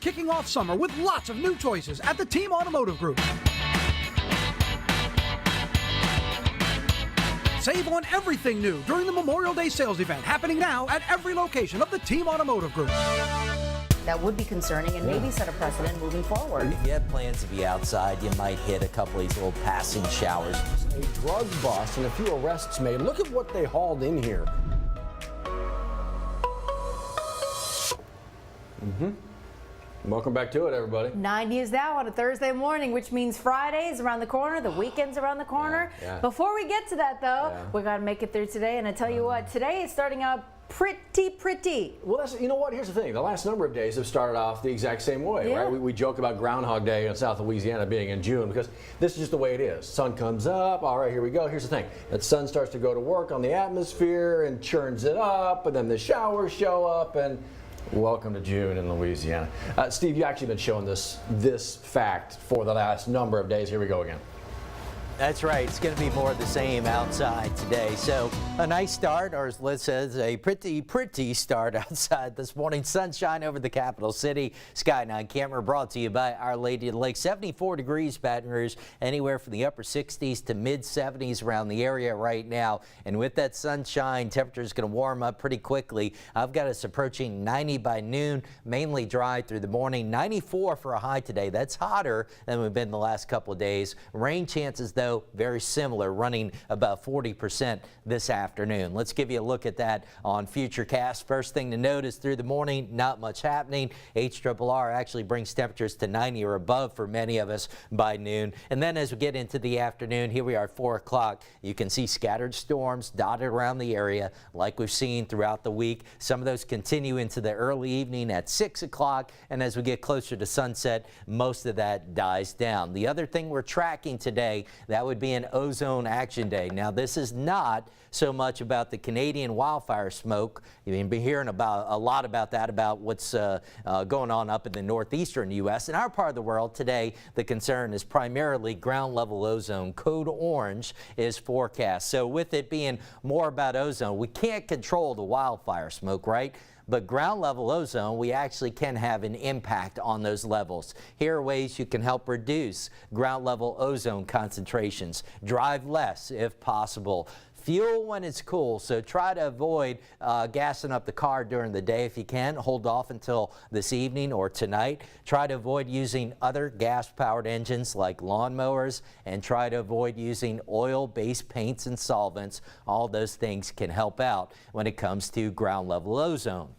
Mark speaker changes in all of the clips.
Speaker 1: kicking off summer with lots of new choices at the Team Automotive Group. Save on everything new during the Memorial Day sales event happening now at every location of the Team Automotive Group.
Speaker 2: That would be concerning and maybe set a precedent moving forward.
Speaker 3: If you have plans to be outside, you might hit a couple of these little passing showers.
Speaker 4: A drug bust and a few arrests made. Look at what they hauled in here. Welcome back to it, everybody.
Speaker 2: 90 is now on a Thursday morning, which means Friday's around the corner, the weekend's around the corner.
Speaker 4: Yeah.
Speaker 2: Before we get to that, though, we got to make it through today. And I tell you what, today is starting out pretty.
Speaker 4: Well, you know what? Here's the thing. The last number of days have started off the exact same way, right? We joke about Groundhog Day in South Louisiana being in June because this is just the way it is. Sun comes up. All right, here we go. Here's the thing. The sun starts to go to work on the atmosphere and churns it up, and then the showers show up, and welcome to June in Louisiana. Steve, you've actually been showing this fact for the last number of days. Here we go again.
Speaker 3: That's right. It's going to be more of the same outside today. So a nice start, or as Liz says, a pretty start outside this morning. Sunshine over the capital city. Sky 9 camera brought to you by Our Lady of the Lake. 74 degrees, Baton Rouge, anywhere from the upper 60s to mid 70s around the area right now. And with that sunshine, temperature is going to warm up pretty quickly. I've got us approaching 90 by noon, mainly dry through the morning. 94 for a high today. That's hotter than we've been the last couple of days. Rain chances, though, very similar, running about 40% this afternoon. Let's give you a look at that on Futurecast. First thing to notice through the morning, not much happening. HRRR actually brings temperatures to 90 or above for many of us by noon. And then as we get into the afternoon, here we are at 4 o'clock. You can see scattered storms dotted around the area like we've seen throughout the week. Some of those continue into the early evening at 6 o'clock. And as we get closer to sunset, most of that dies down. The other thing we're tracking today, that would be an ozone action day. Now, this is not so much about the Canadian wildfire smoke. You've been hearing a lot about that, about what's going on up in the northeastern U.S. In our part of the world today, the concern is primarily ground level ozone. Code orange is forecast. So with it being more about ozone, we can't control the wildfire smoke, right? But ground level ozone, we actually can have an impact on those levels. Here are ways you can help reduce ground level ozone concentrations. Drive less if possible. Fuel when it's cool, so try to avoid gassing up the car during the day if you can. Hold off until this evening or tonight. Try to avoid using other gas-powered engines like lawnmowers, and try to avoid using oil-based paints and solvents. All those things can help out when it comes to ground level ozone.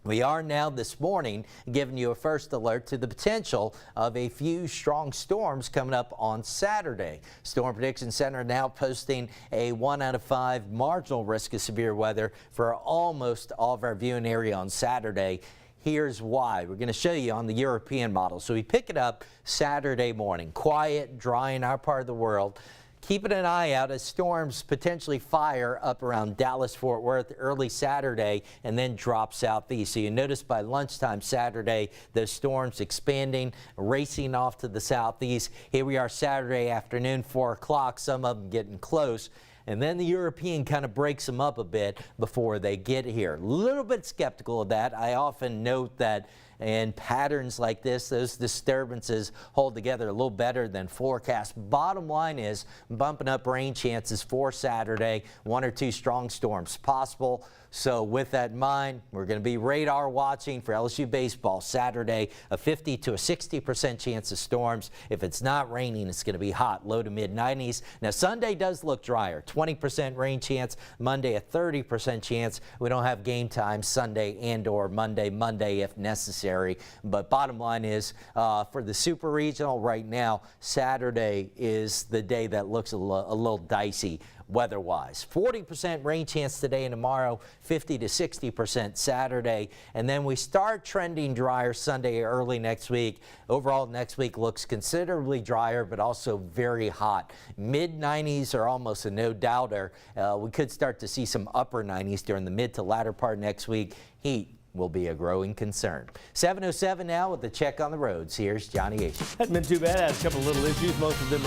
Speaker 3: We are now this morning giving you a first alert to the potential of a few strong storms coming up on Saturday. Storm Prediction Center now posting a 1 out of 5 marginal risk of severe weather for almost all of our viewing area on Saturday. Here's why. We're going to show you on the European model. So we pick it up Saturday morning. Quiet, dry in our part of the world. Keeping an eye out as storms potentially fire up around Dallas-Fort Worth early Saturday and then drop southeast. So you notice by lunchtime Saturday, those storms expanding, racing off to the southeast. Here we are Saturday afternoon, 4 o'clock, some of them getting close. And then the European kind of breaks them up a bit before they get here. A little bit skeptical of that. I often note that in patterns like this, those disturbances hold together a little better than forecast. Bottom line is bumping up rain chances for Saturday, 1 or 2 strong storms possible. So with that in mind, we're going to be radar watching for LSU baseball Saturday, a 50 to a 60% chance of storms. If it's not raining, it's going to be hot, low to mid 90s. Now Sunday does look drier, 20% rain chance, Monday a 30% chance. We don't have game time Sunday and or Monday if necessary. But bottom line is for the super regional right now, Saturday is the day that looks a little dicey weather-wise. 40% rain chance today and tomorrow, 50 to 60% Saturday, and then we start trending drier Sunday early next week. Overall, next week looks considerably drier, but also very hot. Mid-90s are almost a no-doubter. We could start to see some upper 90s during the mid to latter part next week. Heat will be a growing concern. 7:07 now with the check on the roads. Here's Johnny Asian.
Speaker 5: Hasn't been too bad. Had a couple of little issues. Most of them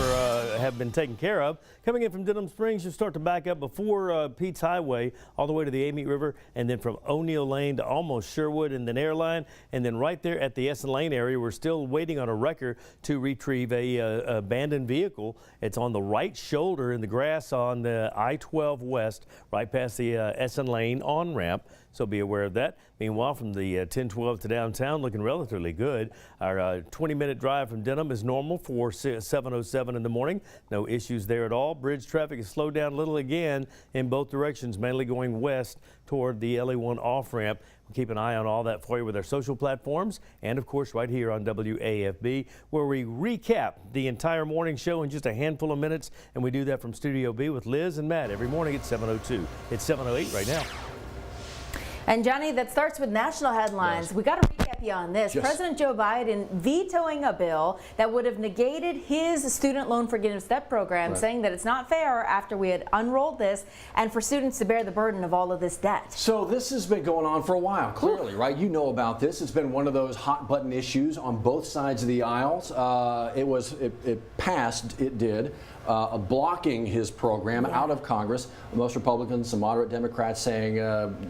Speaker 5: have been taken care of. Coming in from Denham Springs, you start to back up before Pete's Highway all the way to the Amite River, and then from O'Neill Lane to almost Sherwood and then Airline, and then right there at the Essen Lane area, we're still waiting on a wrecker to retrieve a abandoned vehicle. It's on the right shoulder in the grass on the I-12 West, right past the Essen Lane on-ramp. So be aware of that. Meanwhile, from the 1012 to downtown, looking relatively good. Our 20-minute drive from Denham is normal for 7:07 in the morning. No issues there at all. Bridge traffic is slowed down a little again in both directions, mainly going west toward the LA1 off-ramp. We'll keep an eye on all that for you with our social platforms and, of course, right here on WAFB, where we recap the entire morning show in just a handful of minutes, and we do that from Studio B with Liz and Matt every morning at 7:02. It's 7:08 right now.
Speaker 2: And Johnny, that starts with national headlines. We got to recap you on this.
Speaker 4: Yes.
Speaker 2: President Joe Biden vetoing a bill that would have negated his student loan forgiveness debt program, saying that it's not fair after we had unrolled this and for students to bear the burden of all of this debt.
Speaker 4: So this has been going on for a while, clearly, right? You know about this. It's been one of those hot button issues on both sides of the aisles. It passed, it did. Blocking his program out of Congress. Most Republicans, some moderate Democrats saying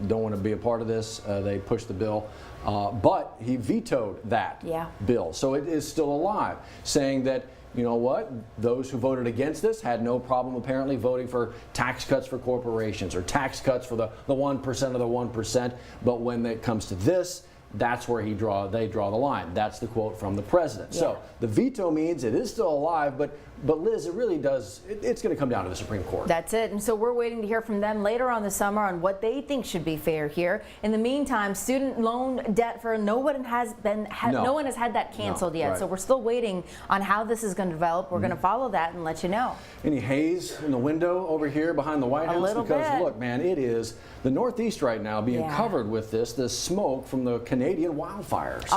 Speaker 4: don't want to be a part of this. They pushed the bill. But he vetoed that bill. So it is still alive, saying that, you know what, those who voted against this had no problem apparently voting for tax cuts for corporations or tax cuts for the 1% of the 1%. But when it comes to this, that's where they draw the line. That's the quote from the president. So the veto means it is still alive, but Liz, it really does, it's going to come down to the Supreme Court.
Speaker 2: That's it. And so we're waiting to hear from them later on the summer on what they think should be fair here. In the meantime, student loan debt for no one has had that canceled yet.
Speaker 4: Right.
Speaker 2: So we're still waiting on how this is going to develop. We're going to follow that and let you know.
Speaker 4: Any haze in the window over here behind the White House?
Speaker 2: A little
Speaker 4: because
Speaker 2: bit.
Speaker 4: Look, man, it is the Northeast right now being covered with this smoke from the Canadian wildfires.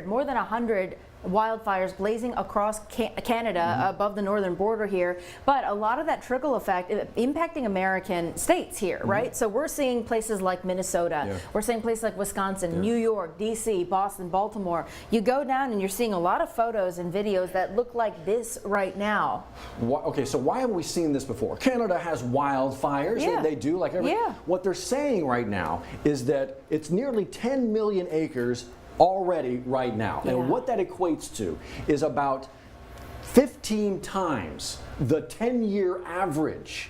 Speaker 2: More than 100 wildfires blazing across Canada above the northern border here, but a lot of that trickle effect impacting American states here, right? So we're seeing places like Minnesota, we're seeing places like Wisconsin, New York, DC, Boston, Baltimore. You go down and you're seeing a lot of photos and videos that look like this right now.
Speaker 4: Okay, so why haven't we seen this before? Canada has wildfires. They do like every. What they're saying right now is that it's nearly 10 million acres already right now. And what that equates to is about 15 times the 10-year average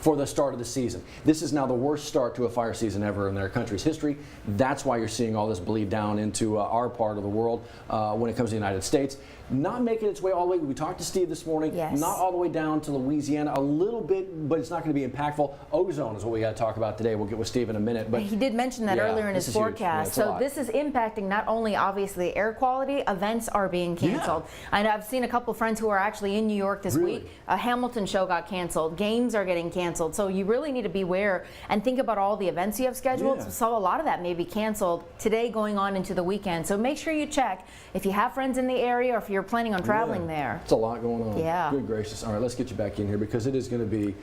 Speaker 4: for the start of the season. This is now the worst start to a fire season ever in their country's history. That's why you're seeing all this bleed down into our part of the world when it comes to the United States. Not making its way all the way. We talked to Steve this morning. Not all the way down to Louisiana. A little bit, but it's not going to be impactful. Ozone is what we got to talk about today. We'll get with Steve in a minute. But
Speaker 2: he did mention that earlier in his forecast. So this is impacting not only obviously air quality. Events are being canceled. I know I've seen a couple of friends who are actually in New York this week. A Hamilton show got canceled. Games are getting canceled. So you really need to beware and think about all the events you have scheduled. So a lot of that may be canceled today going on into the weekend. So make sure you check if you have friends in the area or if you're planning on traveling there.
Speaker 4: It's a lot going on. Good gracious. All right, let's get you back in here because it is going to be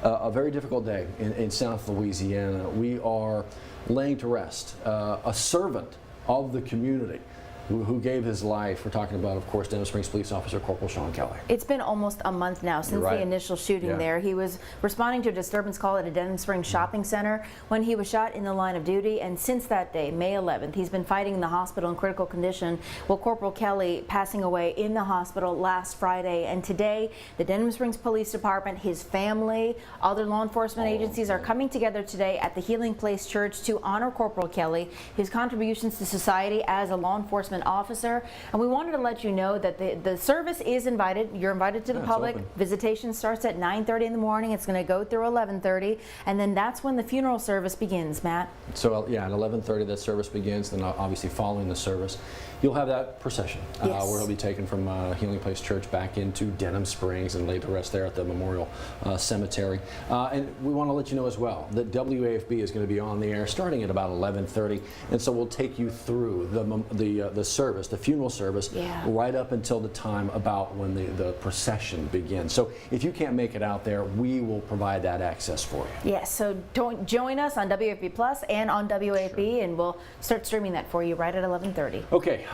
Speaker 4: a very difficult day in South Louisiana. We are laying to rest a servant of the community who gave his life. We're talking about, of course, Denham Springs Police Officer Corporal Shawn Kelly.
Speaker 2: It's been almost a month now since the initial shooting there. He was responding to a disturbance call at a Denham Springs shopping center when he was shot in the line of duty. And since that day, May 11th, he's been fighting in the hospital in critical condition. Well, Corporal Kelly passing away in the hospital last Friday. And today, the Denham Springs Police Department, his family, other law enforcement agencies are coming together today at the Healing Place Church to honor Corporal Kelly, his contributions to society as a law enforcement officer. And we wanted to let you know that the service is invited. You're invited to the public. Visitation starts at 9:30 in the morning. It's going to go through 11:30, and then that's when the funeral service begins, Matt. So
Speaker 4: at 11:30 that service begins. Then obviously following the service, you'll have that procession where he'll be taken from Healing Place Church back into Denham Springs and laid to rest there at the Memorial Cemetery. And we want to let you know as well that WAFB is going to be on the air starting at about 11:30, and so we'll take you through the the service, the funeral service, right up until the time about when the procession begins. So if you can't make it out there, we will provide that access for you.
Speaker 2: Yes, so don't join us on WAFB Plus and on WAFB, and we'll start streaming that for you right at 11:30.
Speaker 4: Okay,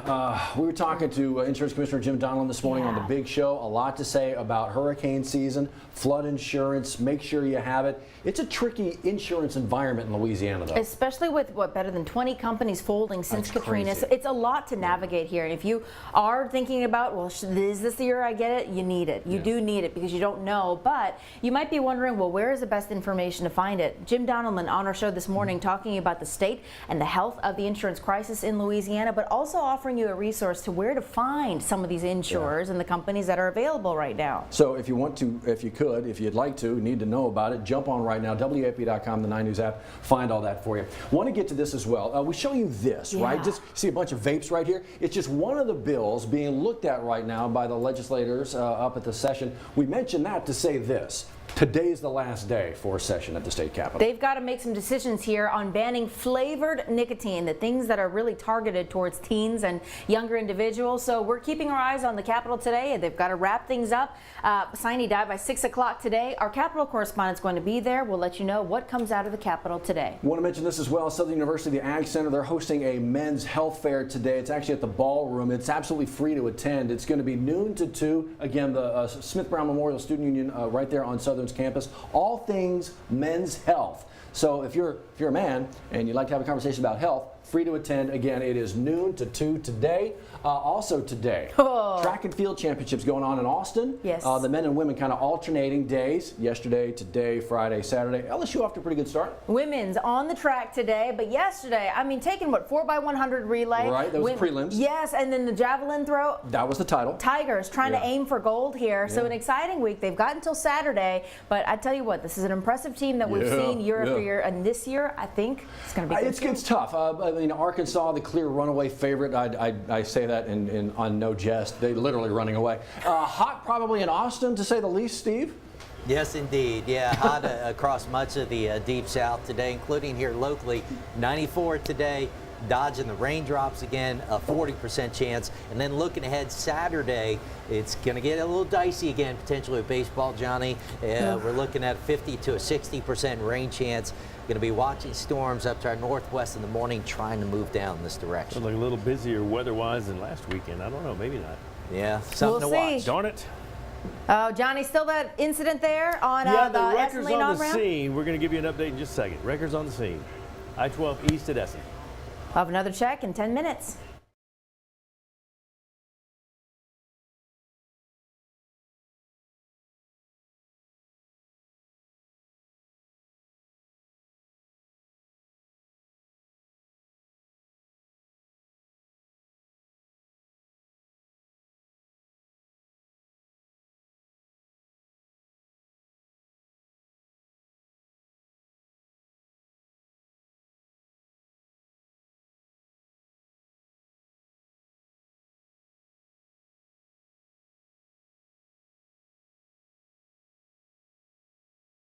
Speaker 4: we were talking to Insurance Commissioner Jim Donelon this morning on the big show. A lot to say about hurricane season, flood insurance. Make sure you have it. It's a tricky insurance environment in Louisiana, though.
Speaker 2: Especially with what, better than 20 companies folding since
Speaker 4: That's
Speaker 2: Katrina.
Speaker 4: crazy.
Speaker 2: So it's a lot to navigate here. And if you are thinking about, well, is this the year I get it? You need it. You do need it because you don't know. But you might be wondering, well, where is the best information to find it? Jim Donelon on our show this morning talking about the state and the health of the insurance crisis in Louisiana, but also offering you a resource to where to find some of these insurers and the companies that are available right now.
Speaker 4: So if you want to, if you'd like to, need to know about it, jump on right now, WAFB.com, the 9 News app, find all that for you. Want to get to this as well. We show you this, right? Just see a bunch of vapes right here. It's just one of the bills being looked at right now by the legislators up at the session. We mentioned that to say this. Today's the last day for a session at the state capitol.
Speaker 2: They've got to make some decisions here on banning flavored nicotine, the things that are really targeted towards teens and younger individuals. So we're keeping our eyes on the Capitol today, and they've got to wrap things up. Sine die by 6 o'clock today. Our Capitol correspondent's going to be there. We'll let you know what comes out of the Capitol today.
Speaker 4: Want to mention this as well. Southern University, the Ag Center, they're hosting a men's health fair today. It's actually at the ballroom. It's absolutely free to attend. It's going to be noon to 2. Again, the Smith Brown Memorial Student Union right there on Southern's campus. All things men's health. So if you're a man and you'd like to have a conversation about health, free to attend. Again, it is noon to 2 today. Also today, track and field championships going on in Austin.
Speaker 2: Yes.
Speaker 4: The men and women kind of alternating days. Yesterday, today, Friday, Saturday. LSU off to a pretty good start.
Speaker 2: Women's on the track today, but yesterday, I mean, taking what, 4x100 relay.
Speaker 4: Right, that was the prelims.
Speaker 2: Yes, and then the javelin throw.
Speaker 4: That was the title.
Speaker 2: Tigers trying to aim for gold here. So an exciting week. They've got until Saturday, but I tell you what, this is an impressive team that we've seen year after year, and this year, I think it's going to be good.
Speaker 4: It's tough. I mean, Arkansas, the clear runaway favorite. I say that on no jest. They're literally running away. Hot probably in Austin, to say the least, Steve.
Speaker 3: Yes, indeed. Yeah, hot across much of the deep south today, including here locally. 94 today. Dodging the raindrops again, a 40% chance. And then looking ahead Saturday, it's going to get a little dicey again, potentially with baseball, Johnny. We're looking at 50 to a 60% rain chance. Going to be watching storms up to our northwest in the morning, trying to move down this direction.
Speaker 5: Look a little busier weather-wise than last weekend. I don't know, maybe not.
Speaker 3: Yeah, something
Speaker 2: We'll
Speaker 3: to
Speaker 2: see.
Speaker 3: watch.
Speaker 5: Darn it.
Speaker 2: Oh, Johnny, still that incident there on
Speaker 5: Yeah,
Speaker 2: the
Speaker 5: the
Speaker 2: Essen
Speaker 5: wreckers
Speaker 2: Lane
Speaker 5: on the
Speaker 2: on-ramp?
Speaker 5: scene. We're going to give you an update in just a second. Wreckers on the scene. I-12 east at Essen.
Speaker 2: We'll have another check in 10 minutes.